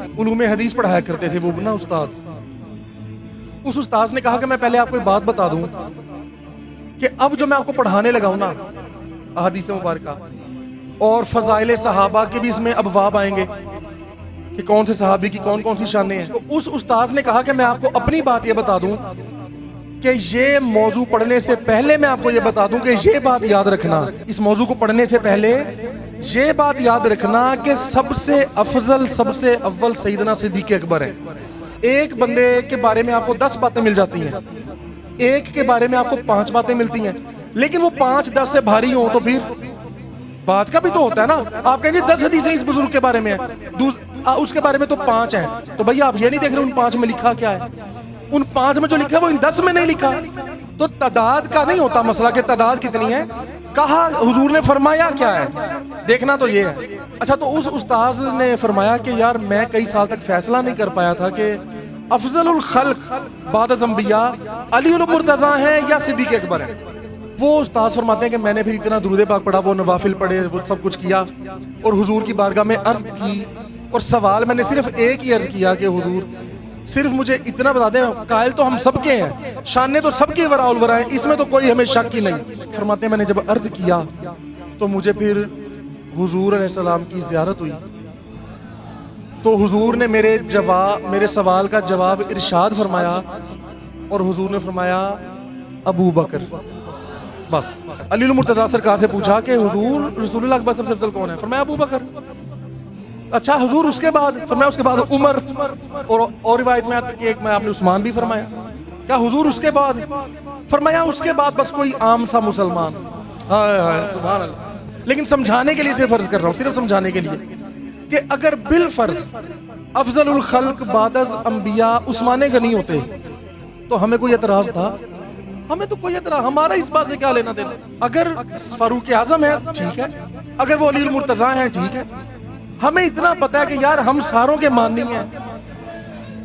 علوم حدیث پڑھایا کرتے تھے وہ نا استاد. اس استاذ نے کہا کہ میں پہلے آپ کو ایک بات بتا دوں کہ اب جو میں آپ کو پڑھانے لگا ہوں نا احادیث مبارکہ اور فضائل صحابہ کے بھی اس میں ابواب آئیں گے کہ کون سے صحابی کی کون کون سی شانیں ہیں. تو اس استاذ نے کہا کہ میں آپ کو اپنی بات یہ بتا دوں کہ یہ موضوع پڑھنے سے پہلے میں آپ کو یہ بتا دوں کہ یہ بات یاد رکھنا, اس موضوع کو پڑھنے سے پہلے یہ بات یاد رکھنا کہ سب سے افضل سب سے اول سیدنا صدیق اکبر ہے. ایک بندے کے بارے میں آپ کو 10 باتیں مل جاتی ہیں, ایک کے بارے میں آپ کو 5 باتیں ملتی ہیں, لیکن وہ 5 10 سے بھاری ہوں تو پھر بات کا بھی تو ہوتا ہے نا. آپ کہیں گے 10 حدیثیں اس بزرگ کے بارے میں ہیں, اس کے بارے میں تو 5 ہیں, تو بھئی آپ یہ نہیں دیکھ رہے ان 5 میں لکھا کیا ہے, ان 5 میں جو لکھا ہے وہ ان 10 میں نہیں لکھا. تو تعداد کا نہیں ہوتا مسئلہ کہ تعداد کتنی ہے, کہا حضور نے فرمایا کیا ہے دیکھنا تو یہ ہے. اچھا تو اس استاذ نے فرمایا کہ یار میں کئی سال تک فیصلہ نہیں کر پایا تھا کہ افضل الخلق بعد از انبیاء علی المرتضیٰ ہیں یا صدیق اکبر ہیں. وہ استاذ فرماتے ہیں کہ میں نے پھر اتنا درود پاک پڑھا, وہ نوافل پڑھے, وہ سب کچھ کیا اور حضور کی بارگاہ میں عرض کی, اور سوال میں نے صرف ایک ہی عرض کیا کہ حضور صرف مجھے اتنا بتا دیں, قائل تو ہم سب کے ہیں, شانیں تو سب کی وراء الورا ہیں, اس میں تو کوئی ہمیں شک ہی نہیں. فرماتے ہیں میں نے جب عرض کیا تو مجھے پھر حضور علیہ السلام کی زیارت ہوئی, تو حضور نے میرے سوال کا جواب ارشاد فرمایا, اور حضور نے فرمایا ابو بکر. بس علی المرتضیٰ سرکار سے پوچھا کہ حضور رسول اللہ کے بعد سب سے افضل کون ہے, فرمایا ابو بکر. اچھا حضور اس کے بعد, فرمایا اس کے بعد عمر, اور روایت میں آتا ہے کہ ایک میں آپ نے عثمان بھی فرمایا. کیا حضور اس کے بعد, فرمایا اس کے بعد بس کوئی عام سا مسلمان. سبحان اللہ. لیکن سمجھانے کے لیے اسے فرض کر رہا ہوں, صرف سمجھانے کے لیے کہ اگر بالفرض افضل الخلق بعد از انبیاء عثمان غنی ہوتے تو ہمیں کوئی اعتراض تھا؟ ہمیں تو کوئی اعتراض, ہمارا اس بات سے کیا لینا دینا. اگر فاروق اعظم ہے ٹھیک ہے, اگر وہ علی المرتضیٰ ہیں ٹھیک ہے, ہمیں اتنا پتا ہے کہ یار ہم ساروں کے ماننی ہیں,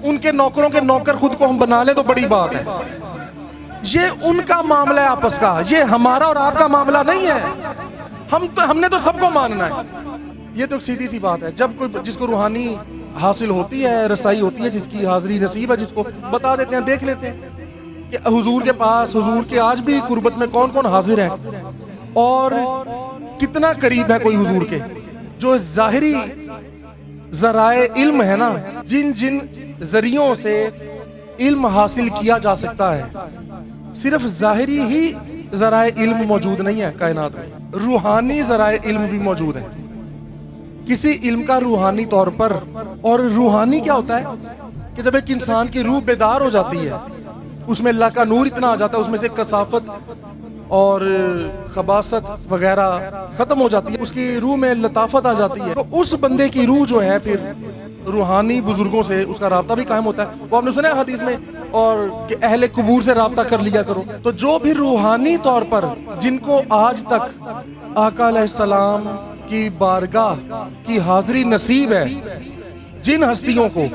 ان کے نوکروں کے نوکر خود کو ہم بنا لیں تو بڑی بات ہے. یہ ان کا معاملہ ہے آپس کا, یہ ہمارا اور آپ کا معاملہ نہیں ہے. ہم نے تو سب کو ماننا ہے. یہ تو ایک سیدھی سی بات ہے. جب کوئی جس کو روحانی حاصل ہوتی ہے, رسائی ہوتی ہے, جس کی حاضری نصیب ہے, جس کو بتا دیتے ہیں, دیکھ لیتے ہیں کہ حضور کے پاس, حضور کے آج بھی قربت میں کون کون حاضر ہے اور کتنا قریب ہے کوئی حضور کے. جو ظاہری ذرائع علم ہے نا, جن ذریعوں سے علم حاصل کیا جا سکتا ہے, صرف ظاہری ہی ذرائع علم موجود نہیں ہے کائنات میں, روحانی ذرائع علم بھی موجود ہیں. کسی علم کا روحانی طور پر, اور روحانی کیا ہوتا ہے کہ جب ایک انسان کی روح بیدار ہو جاتی ہے, اس میں اللہ کا نور اتنا آ جاتا ہے, اس میں سے کثافت اور خباثت وغیرہ ختم ہو جاتی ہے, اس کی روح میں لطافت آ جاتی ہے, تو اس بندے کی روح جو ہے پھر روحانی بزرگوں سے اس کا رابطہ بھی قائم ہوتا ہے. وہ آپ نے سنا ہے حدیث میں, اور کہ اہل قبور سے رابطہ کر لیا کرو. تو جو بھی روحانی طور پر جن کو آج تک آقا علیہ السلام کی بارگاہ کی حاضری نصیب ہے, جن ہستیوں کو,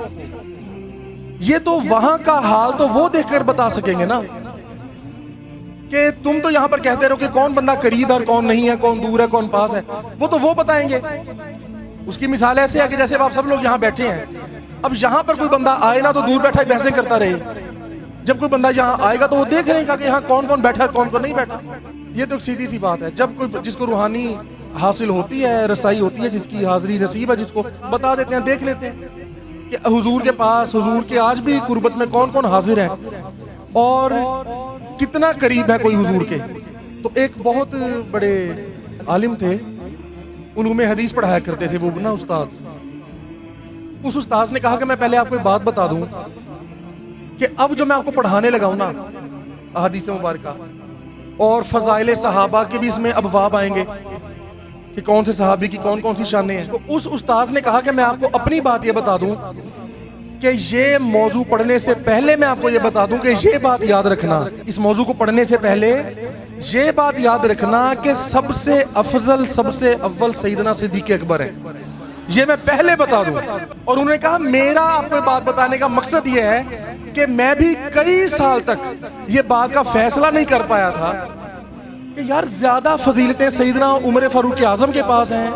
یہ تو وہاں کا حال تو وہ دیکھ کر بتا سکیں گے نا, کہ تم تو یہاں پر کہتے رہو کہ کون بندہ قریب ہے اور کون نہیں ہے, کون دور ہے کون پاس ہے, وہ تو وہ بتائیں گے. اس کی مثال ایسے ہے کہ جیسے آپ سب لوگ یہاں بیٹھے ہیں, اب یہاں پر کوئی بندہ آئے نا تو دور بیٹھا ہی بحثیں کرتا رہے, جب کوئی بندہ یہاں آئے گا تو وہ دیکھ رہے گا کہ یہاں کون کون بیٹھا ہے کون کون نہیں بیٹھا. یہ تو ایک سیدھی سی بات ہے. جب کوئی جس کو روحانی حاصل ہوتی ہے, رسائی ہوتی ہے, جس کی حاضری نصیب ہے, جس کو بتا دیتے ہیں, دیکھ لیتے ہیں کہ حضور کے پاس, حضور کے آج بھی قربت میں کون کون حاضر ہے اور کتنا قریب ہے کوئی حضور کے. تو ایک بہت بڑے عالم تھے, علوم حدیث پڑھایا کرتے تھے وہ نا استاد. اس استاذ نے کہا کہ میں پہلے آپ کو ایک بات بتا دوں کہ اب جو میں آپ کو پڑھانے لگا ہوں نا احادیث مبارکہ اور فضائل صحابہ کے بھی اس میں ابواب آئیں گے کہ کون سے صحابی کی کون کون سی شانیں ہیں. تو اس استاذ نے کہا کہ میں آپ کو اپنی بات یہ بتا دوں کہ یہ موضوع پڑھنے سے پہلے میں آپ کو یہ بتا دوں کہ یہ بات یاد رکھنا, اس موضوع کو پڑھنے سے پہلے یہ بات یاد رکھنا کہ سب سے افضل سب سے اول سیدنا صدیق اکبر ہے. یہ میں پہلے بتا دوں. اور انہوں نے کہا میرا آپ کو بات بتانے کا مقصد یہ ہے کہ میں بھی کئی سال تک یہ بات کا فیصلہ نہیں کر پایا تھا کہ یار زیادہ فضیلتیں سیدنا عمر فاروق اعظم کے پاس ہیں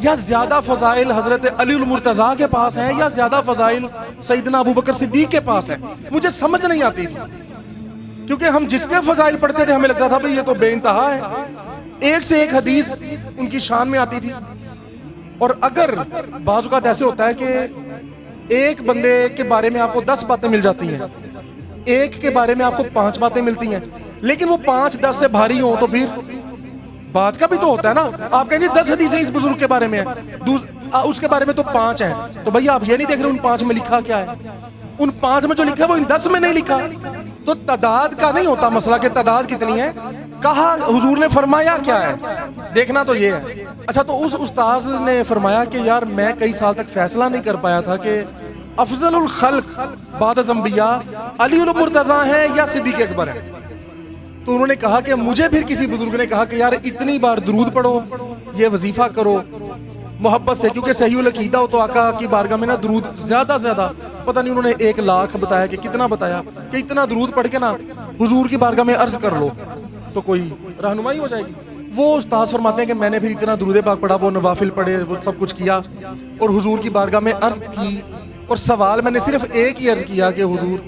یا زیادہ فضائل حضرت علی المرتضیٰ کے پاس ہیں یا زیادہ فضائل سیدنا ابوبکر صدیق کے پاس ہیں؟ مجھے سمجھ نہیں آتی تھی، کیونکہ ہم جس کے فضائل پڑھتے تھے ہمیں لگتا تھا بھئی یہ تو بے انتہا ہے، ایک سے ایک حدیث ان کی شان میں آتی تھی. اور اگر بعض اوقات ایسے ہوتا ہے کہ ایک بندے کے بارے میں آپ کو 10 باتیں مل جاتی ہیں، ایک کے بارے میں آپ کو 5 باتیں ملتی ہیں، لیکن وہ 5 10 سے بھاری ہوں تو پھر بات کا بھی تو ہوتا ہے نا. آپ کہیں گے 10 حدیثیں اس بزرگ کے بارے میں ہیں، اس کے بارے میں تو 5 ہیں، تو بھئی آپ یہ نہیں دیکھ رہے ان 5 میں لکھا کیا ہے؟ ان 5 میں جو لکھا ہے وہ ان 10 میں نہیں لکھا. تو تعداد کا نہیں ہوتا مسئلہ کہ تعداد کتنی ہے، کہا حضور نے فرمایا کیا ہے، دیکھنا تو یہ ہے. اچھا، تو اس استاذ نے فرمایا کہ یار میں کئی سال تک فیصلہ نہیں کر پایا تھا کہ افضل الخلق بعد از انبیاء علی المرتضیٰ ہیں یا صدیق اکبر ہیں. تو انہوں نے کہا کہ مجھے پھر کسی بزرگ نے کہا کہ یار اتنی بار درود پڑھو، یہ وظیفہ کرو محبت سے، کیونکہ صحیح العقیدہ ہو تو آقا کی بارگاہ میں نا درود زیادہ پتہ نہیں انہوں نے 1 لاکھ بتایا کہ کتنا بتایا، کہ اتنا درود پڑھ کے نا حضور کی بارگاہ میں عرض کر لو تو کوئی رہنمائی ہو جائے گی. وہ استاذ فرماتے ہیں کہ میں نے پھر اتنا درود پاک پڑھا، وہ نوافل پڑھے، وہ سب کچھ کیا اور حضور کی بارگاہ میں عرض کی، اور سوال میں نے صرف ایک ہی عرض کیا کہ حضور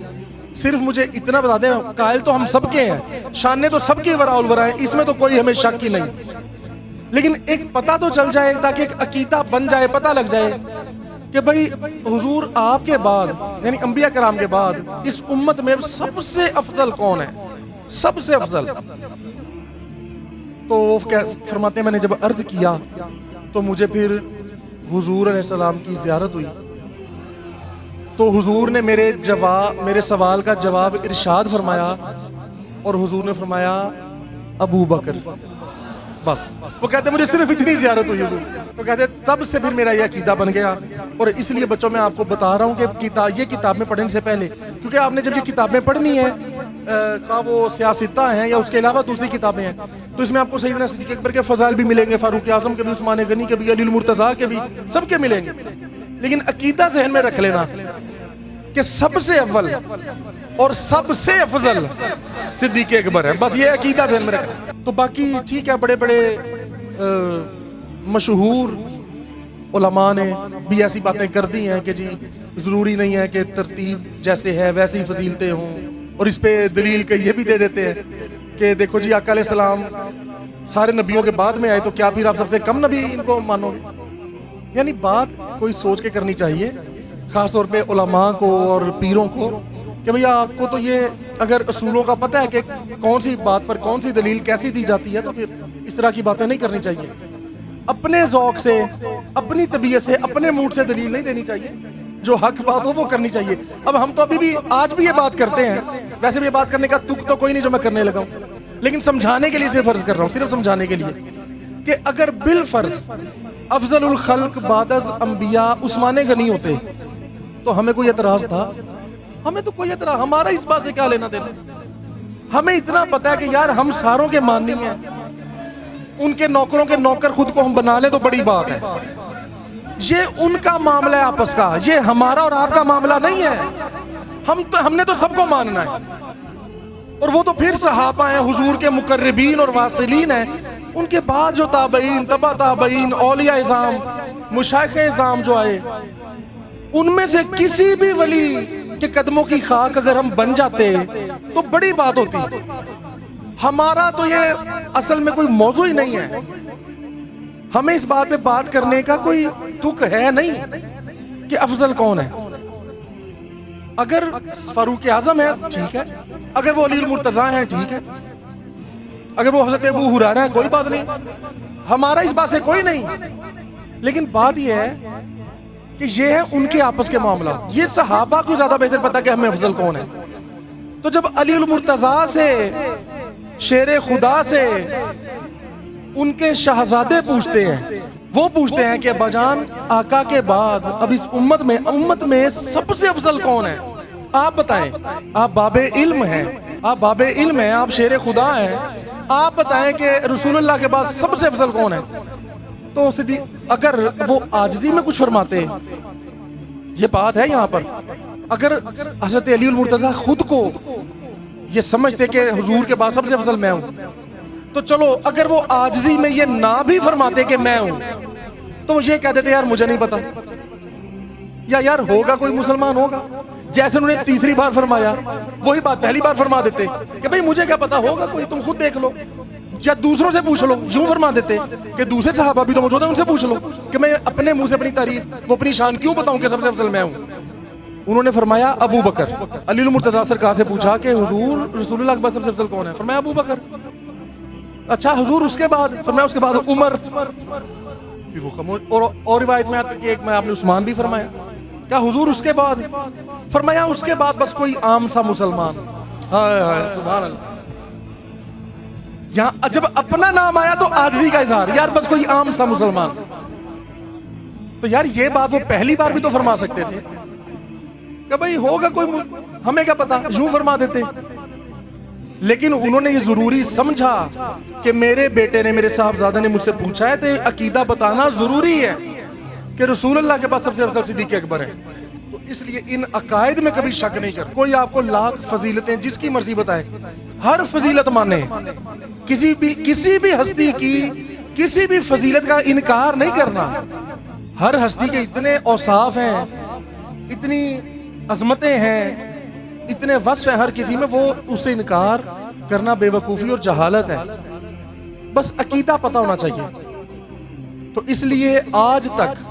صرف مجھے اتنا بتا دیں، قائل تو ہم سب کے ہیں، شانیں تو سب کی وراء الورا ہیں، اس میں تو کوئی ہمیں شک ہی نہیں، لیکن ایک پتہ تو چل جائے تاکہ ایک عقیدہ بن جائے، پتہ لگ جائے کہ بھئی حضور آپ کے بعد یعنی انبیاء کرام کے بعد اس امت میں سب سے افضل کون ہے، سب سے افضل. تو وہ فرماتے ہیں میں نے جب عرض کیا تو مجھے پھر حضور علیہ السلام کی زیارت ہوئی، تو حضور نے میرے سوال کا جواب ارشاد فرمایا، اور حضور نے فرمایا ابو بکر. بس وہ کہتے ہیں مجھے صرف اتنی زیارت ہوئی حضور. تو کہتے ہیں تب سے پھر میرا یہ عقیدہ بن گیا. اور اس لیے بچوں میں آپ کو بتا رہا ہوں کہ یہ کتابیں پڑھنے سے پہلے، کیونکہ آپ نے جب یہ کتابیں پڑھنی ہیں، خواہ وہ سیاستہ ہیں یا اس کے علاوہ دوسری کتابیں ہیں، تو اس میں آپ کو سیدنا صدیق اکبر کے فضائل بھی ملیں گے، فاروق اعظم کے بھی، عثمان غنی کے بھی، علی المرتضیٰ کے بھی، سب کے ملیں گے. لیکن عقیدہ ذہن میں رکھ لینا کہ سب سے اول اور سب سے افضل صدیق اکبر ہے، بس یہ عقیدہ ذہن میں رکھنا. تو باقی ٹھیک ہے، بڑے بڑے مشہور علماء نے بھی ایسی باتیں کر دی ہیں کہ جی ضروری نہیں ہے کہ ترتیب جیسے ہے ویسے ہی فضیلتیں ہوں، اور اس پہ دلیل کہ یہ بھی دے دیتے ہیں کہ دیکھو جی آقا علیہ السلام سارے نبیوں کے بعد میں آئے، تو کیا پھر آپ سب سے کم نبی ان کو مانو گے؟ یعنی بات کوئی سوچ کے کرنی چاہیے، خاص طور پہ علماء کو اور پیروں کو، کہ بھئی آپ کو تو یہ اگر اصولوں کا پتہ ہے کہ کون سی بات پر کون سی دلیل کیسی دی جاتی ہے، تو پھر اس طرح کی باتیں نہیں کرنی چاہیے. اپنے ذوق سے، اپنی طبیعت سے، اپنے موڈ سے دلیل نہیں دینی چاہیے، جو حق بات ہو وہ کرنی چاہیے. اب ہم تو ابھی بھی آج بھی یہ بات کرتے ہیں، ویسے بھی یہ بات کرنے کا تک تو کوئی نہیں جو میں کرنے لگا ہوں، لیکن سمجھانے کے لیے صرف فرض کر رہا ہوں، صرف سمجھانے کے لیے کہ اگر بالفرض افضل الخلق بعد از انبیاء عثمان غنی ہوتے تو ہمیں کوئی اعتراض تھا؟ ہمیں تو کوئی اعتراض، ہمارا اس بات سے کیا لینا دینا. ہمیں اتنا پتا ہے کہ یار ہم ساروں کے ماننی ہیں، ان کے نوکروں کے نوکر خود کو ہم بنا لیں تو بڑی بات ہے. یہ ان کا معاملہ ہے آپس کا، یہ ہمارا اور آپ کا معاملہ نہیں ہے. ہم نے تو سب کو ماننا ہے، اور وہ تو پھر صحابہ ہیں، حضور کے مقربین اور واصلین ہیں. ان کے بعد جو تابعین، تبع تابعین، اولیاء اعظام، مشایخ اعظام جو آئے، ان میں سے کسی بھی ولی کے قدموں کی خاک اگر ہم بن جاتے تو بڑی بات ہوتی. ہمارا تو یہ اصل میں کوئی موضوع ہی نہیں ہے، ہمیں اس بات پہ بات کرنے کا کوئی تک ہے نہیں کہ افضل کون ہے. اگر فاروق اعظم ہے ٹھیک ہے، اگر وہ علی المرتضیٰ ہیں ٹھیک ہے، اگر وہ حضرت ابو ہریرہ ہے کوئی بات نہیں، ہمارا اس بات سے کوئی نہیں. لیکن بات یہ ہے کہ یہ ہے ان کے آپس کے معاملہ. یہ صحابہ کو زیادہ بہتر پتا کہ ہمیں افضل کون ہے. تو جب علی المرتضیٰ سے، شیر خدا سے ان کے شہزادے پوچھتے ہیں، وہ پوچھتے ہیں کہ ابا جان آقا کے بعد اب اس امت میں سب سے افضل کون ہے؟ آپ بتائیں، آپ باب علم ہیں، آپ شیر خدا ہیں، آپ بتائیں کہ رسول اللہ کے بعد سب سے افضل کون ہے؟ تو اگر وہ عاجزی میں کچھ فرماتے، یہ بات ہے یہاں پر، اگر حضرت علی المرتضیٰ خود کو یہ سمجھتے کہ حضور کے بعد سب سے افضل میں ہوں، تو چلو اگر وہ عاجزی میں یہ نہ بھی فرماتے کہ میں ہوں، تو وہ یہ کہہ دیتے یار مجھے نہیں پتا، یا یار ہوگا کوئی مسلمان ہوگا، جیسے انہوں نے تیسری بار فرمایا وہی بات پہلی بار فرما دیتے کہ بھئی مجھے کیا پتا، ہوگا کوئی، تم خود دیکھ لو یا دوسروں سے پوچھ لو. یوں فرما دیتے کہ دوسرے صحابہ بھی تو موجود ہیں، ان سے پوچھ لو کہ میں اپنے منہ سے اپنی تعریف، وہ اپنی شان کیوں بتاؤں کہ سب سے افضل میں ہوں. انہوں نے فرمایا ابو بکر. علی المرتضیٰ سرکار سے پوچھا کہ حضور رسول اللہ کے بعد سب سے افضل کون ہے؟ فرمایا ابو بکر. اچھا حضور اس کے بعد؟ فرمایا اس کے بعد عمر. پھر وہ خاموش. اور روایت میں آتا ہے کہ ایک میں آپ نے عثمان بھی فرمایا. کیا حضور اس کے بعد؟ فرمایا اس کے بعد بس کوئی عام سا مسلمان. ہائے ہائے سبحان اللہ. یہاں جب اپنا نام آیا تو عاجزی کا اظہار، یار بس کوئی عام سا مسلمان. تو یار یہ بات وہ پہلی بار بھی تو فرما سکتے تھے کہ بھئی ہوگا کوئی، ہمیں کیا پتا، یوں فرما دیتے. لیکن انہوں نے یہ ضروری سمجھا کہ میرے بیٹے نے، میرے صاحبزادے نے مجھ سے پوچھا ہے تو عقیدہ بتانا ضروری ہے کہ رسول اللہ کے بعد سب سے افضل صدیق اکبر ہے. تو اس لیے ان عقائد میں کبھی شک نہیں کر. کوئی آپ کو لاکھ فضیلتیں جس کی مرضی بتائے، ہر فضیلت مانے، کسی بھی ہستی کی کسی بھی فضیلت کا انکار نہیں کرنا. ہر ہستی کے اتنے اوصاف ہیں، اتنی عظمتیں ہیں، اتنے وصف ہیں ہر کسی میں، وہ اسے انکار کرنا بے وقوفی اور جہالت ہے. بس عقیدہ پتہ ہونا چاہیے. تو اس لیے آج تک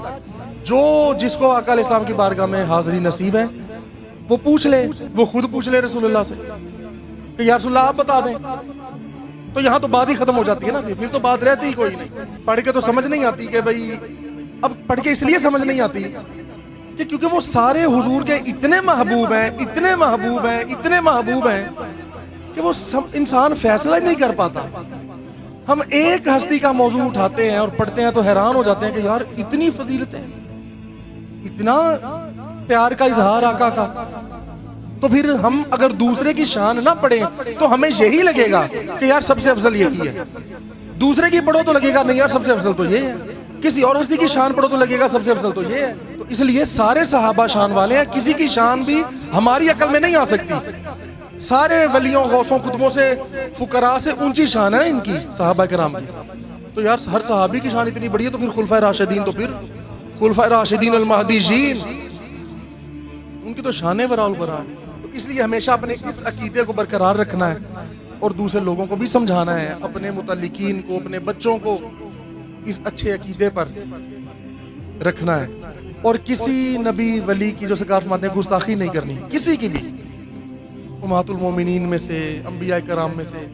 جو جس کو آقا علیہ السلام کی بارگاہ میں حاضری نصیب ہے وہ پوچھ لے، وہ خود پوچھ لے رسول اللہ سے کہ یا رسول اللہ آپ بتا دیں. تو یہاں تو بات ہی ختم ہو جاتی ہے نا، پھر تو بات رہتی ہی کوئی نہیں. پڑھ کے تو سمجھ نہیں آتی کہ بھئی، اب پڑھ کے اس لیے سمجھ نہیں آتی کہ کیونکہ وہ سارے حضور کے اتنے محبوب ہیں، اتنے محبوب ہیں، اتنے محبوب ہیں کہ وہ انسان فیصلہ ہی نہیں کر پاتا. ہم ایک ہستی کا موضوع اٹھاتے ہیں اور پڑھتے ہیں تو حیران ہو جاتے ہیں کہ یار اتنی فضیلتیں، اتنا پیار کا اظہار آقا کا. تو پھر ہم اگر دوسرے کی شان نہ پڑھیں تو ہمیں یہی لگے گا کہ یار سب سے افضل یہی ہے. دوسرے کی پڑھو تو لگے گا نہیں یار سب سے افضل تو یہ ہے. کسی اور ہستی کی شان پڑھو تو لگے گا سب سے افضل تو یہ ہے. تو اس لیے سارے صحابہ شان والے ہیں، کسی کی شان بھی ہماری عقل میں نہیں آ سکتی. سارے ولیوں، غوثوں، قطبوں سے، فقراء سے اونچی شان ہے ان کی، صحابہ کرام کی. تو یار ہر صحابی کی شان اتنی بڑی ہے تو پھر خلفائے راشدین، تو پھر خلفائے راشدین المہدیین، ان کی تو شانیں وراء الورا. تو اس لیے ہمیشہ اپنے اس عقیدے کو برقرار رکھنا ہے اور دوسرے لوگوں کو بھی سمجھانا ہے، اپنے متعلقین کو، اپنے بچوں کو اس اچھے عقیدے پر رکھنا ہے. اور کسی نبی ولی کی، جو سرکار فرماتے ہیں، گستاخی نہیں کرنی، کسی کی بھی، امہات المومنین میں سے، انبیاء کرام میں سے.